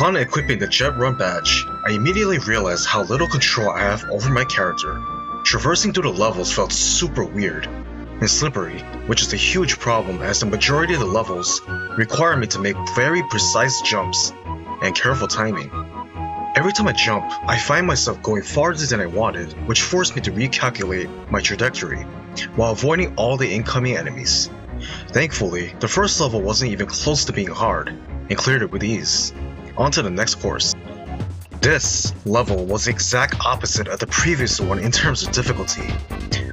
Upon equipping the Jet Run badge, I immediately realized how little control I have over my character. Traversing through the levels felt super weird and slippery, which is a huge problem as the majority of the levels require me to make very precise jumps and careful timing. Every time I jump, I find myself going farther than I wanted, which forced me to recalculate my trajectory, while avoiding all the incoming enemies. Thankfully, the first level wasn't even close to being hard, and cleared it with ease. On to the next course. This level was the exact opposite of the previous one in terms of difficulty.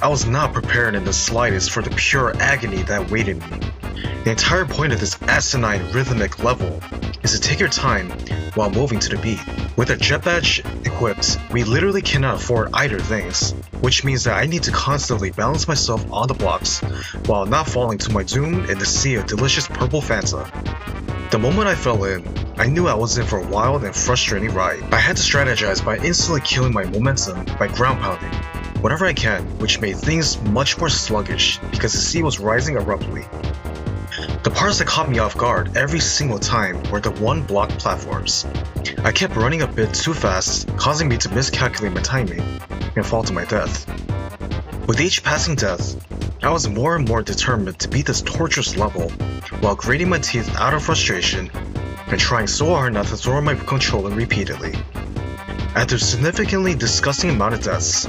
I was not prepared in the slightest for the pure agony that awaited me. The entire point of this asinine rhythmic level is to take your time while moving to the beat. With a jet badge equipped, we literally cannot afford either things, which means that I need to constantly balance myself on the blocks while not falling to my doom in the sea of delicious purple Fanta. The moment I fell in, I knew I was in for a wild and frustrating ride. I had to strategize by instantly killing my momentum by ground pounding whenever I can, which made things much more sluggish because the sea was rising abruptly. The parts that caught me off guard every single time were the one-block platforms. I kept running a bit too fast, causing me to miscalculate my timing and fall to my death. With each passing death, I was more and more determined to beat this torturous level while grating my teeth out of frustration and trying so hard not to throw my controller repeatedly. After a significantly disgusting amount of deaths,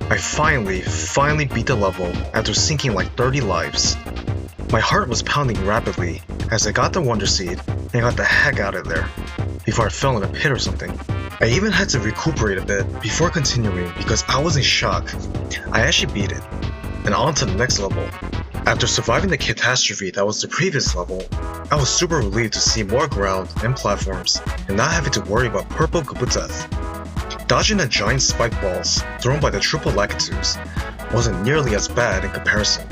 I finally beat the level after sinking like 30 lives. My heart was pounding rapidly as I got the Wonder Seed and got the heck out of there before I fell in a pit or something. I even had to recuperate a bit before continuing because I was in shock. I actually beat it, and on to the next level. After surviving the catastrophe that was the previous level, I was super relieved to see more ground and platforms and not having to worry about purple Koopa death. Dodging the giant spike balls thrown by the triple Lakitus wasn't nearly as bad in comparison.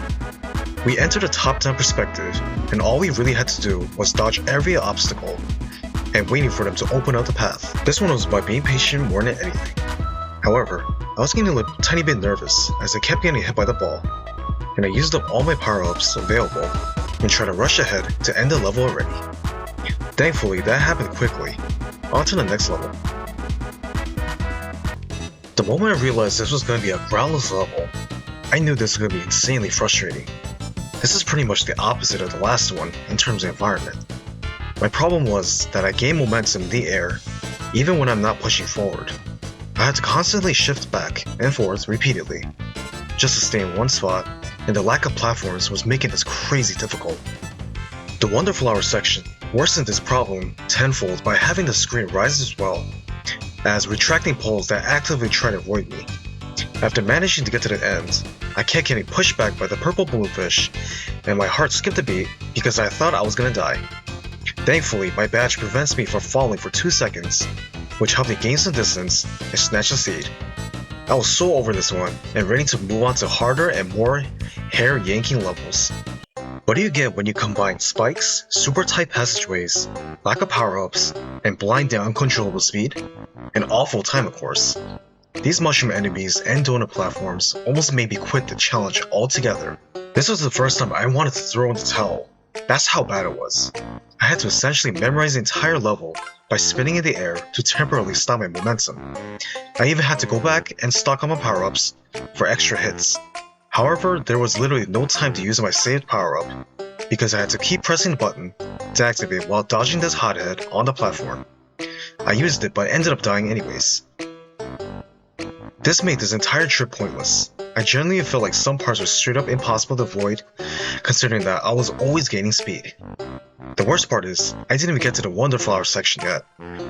We entered a top-down perspective, and all we really had to do was dodge every obstacle and waiting for them to open up the path. This one was by being patient more than anything. However, I was getting a tiny bit nervous as I kept getting hit by the ball, and I used up all my power-ups available and tried to rush ahead to end the level already. Thankfully, that happened quickly. On to the next level. The moment I realized this was going to be a groundless level, I knew this was going to be insanely frustrating. This is pretty much the opposite of the last one in terms of environment. My problem was that I gained momentum in the air even when I'm not pushing forward. I had to constantly shift back and forth repeatedly just to stay in one spot, and the lack of platforms was making this crazy difficult. The Wonder Flower section worsened this problem tenfold by having the screen rise as well as retracting poles that actively try to avoid me. After managing to get to the end, I kept getting pushed back by the purple balloonfish, and my heart skipped a beat because I thought I was gonna die. Thankfully, my badge prevents me from falling for 2 seconds, which helped me gain some distance and snatch the seed. I was so over this one and ready to move on to harder and more hair-yanking levels. What do you get when you combine spikes, super tight passageways, lack of power-ups, and blind and uncontrollable speed? An awful time, of course. These mushroom enemies and donut platforms almost made me quit the challenge altogether. This was the first time I wanted to throw in the towel. That's how bad it was. I had to essentially memorize the entire level by spinning in the air to temporarily stop my momentum. I even had to go back and stock on my power-ups for extra hits. However, there was literally no time to use my saved power-up because I had to keep pressing the button to activate while dodging this hothead on the platform. I used it but ended up dying anyways. This made this entire trip pointless. I genuinely felt like some parts were straight up impossible to avoid, considering that I was always gaining speed. The worst part is, I didn't even get to the Wonder Flower section yet,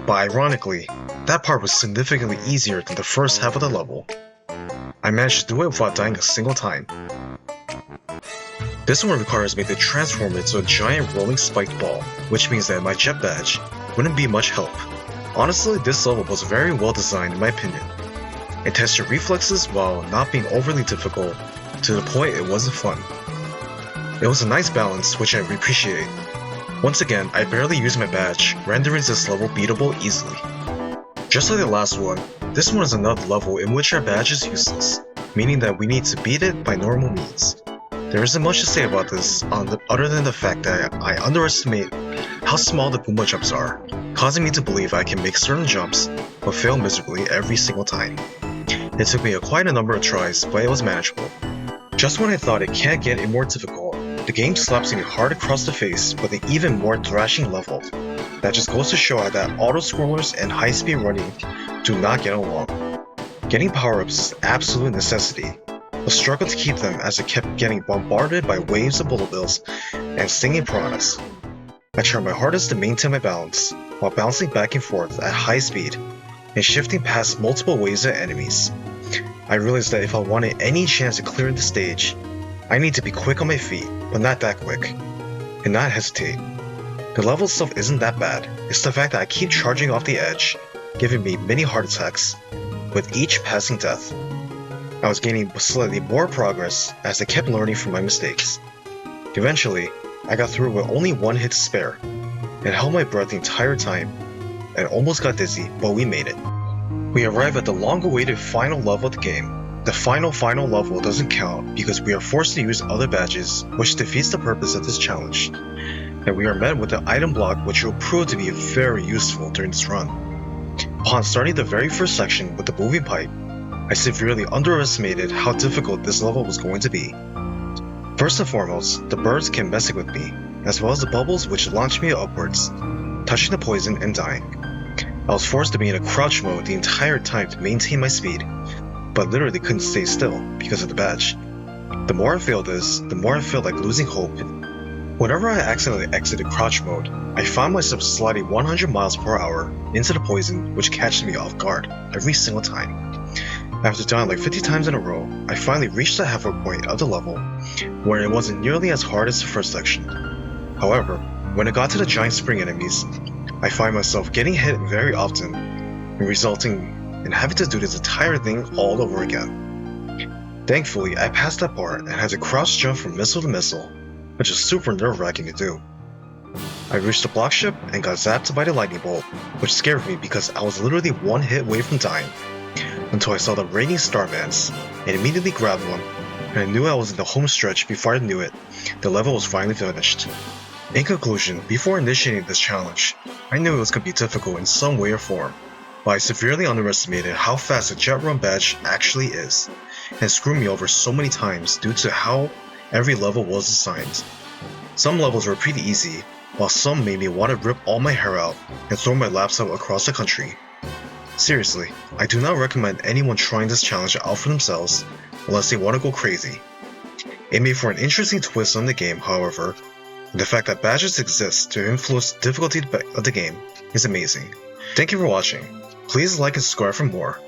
but ironically, that part was significantly easier than the first half of the level. I managed to do it without dying a single time. This one requires me to transform into a giant rolling spiked ball, which means that my jet badge wouldn't be much help. Honestly, this level was very well designed in my opinion. It tests your reflexes while not being overly difficult, to the point it wasn't fun. It was a nice balance, which I appreciate. Once again, I barely used my badge, rendering this level beatable easily. Just like the last one, this one is another level in which our badge is useless, meaning that we need to beat it by normal means. There isn't much to say about this other than the fact that I underestimate how small the Goomba jumps are, causing me to believe I can make certain jumps, but fail miserably every single time. It took me quite a number of tries, but it was manageable. Just when I thought it can't get any more difficult, the game slaps me hard across the face with an even more thrashing level. That just goes to show that auto-scrollers and high-speed running do not get along. Getting power-ups is an absolute necessity, but struggled to keep them as I kept getting bombarded by waves of bullet bills and stinging piranhas. I tried my hardest to maintain my balance, while bouncing back and forth at high speed, and shifting past multiple waves of enemies. I realized that if I wanted any chance of clearing the stage, I need to be quick on my feet, but not that quick, and not hesitate. The level itself isn't that bad, it's the fact that I keep charging off the edge, giving me many heart attacks with each passing death. I was gaining slightly more progress as I kept learning from my mistakes. Eventually, I got through with only one hit to spare, and held my breath the entire time, and almost got dizzy, but we made it. We arrive at the long-awaited final level of the game. The final level doesn't count because we are forced to use other badges, which defeats the purpose of this challenge, and we are met with an item block which will prove to be very useful during this run. Upon starting the very first section with the moving pipe, I severely underestimated how difficult this level was going to be. First and foremost, the birds kept messing with me, as well as the bubbles which launched me upwards, touching the poison and dying. I was forced to be in a crouch mode the entire time to maintain my speed, but literally couldn't stay still because of the badge. The more I failed this, the more I felt like losing hope. Whenever I accidentally exited crouch mode, I found myself sliding 100 miles per hour into the poison, which catches me off guard every single time. After dying like 50 times in a row, I finally reached the halfway point of the level, where it wasn't nearly as hard as the first section. However, when I got to the giant spring enemies, I find myself getting hit very often, and resulting in having to do this entire thing all over again. Thankfully, I passed that part and had to crouch jump from missile to missile, which is super nerve-wracking to do. I reached the block ship and got zapped by the lightning bolt, which scared me because I was literally one hit away from dying, until I saw the raining starmans and immediately grabbed one, and I knew I was in the home stretch before I knew it, the level was finally finished. In conclusion, before initiating this challenge, I knew it was going to be difficult in some way or form, but I severely underestimated how fast a jet run badge actually is, and screwed me over so many times due to how every level was assigned. Some levels were pretty easy, while some made me want to rip all my hair out and throw my laptop across the country. Seriously, I do not recommend anyone trying this challenge out for themselves unless they want to go crazy. It made for an interesting twist on the game, however, and the fact that badges exist to influence the difficulty of the game is amazing. Thank you for watching. Please like and subscribe for more.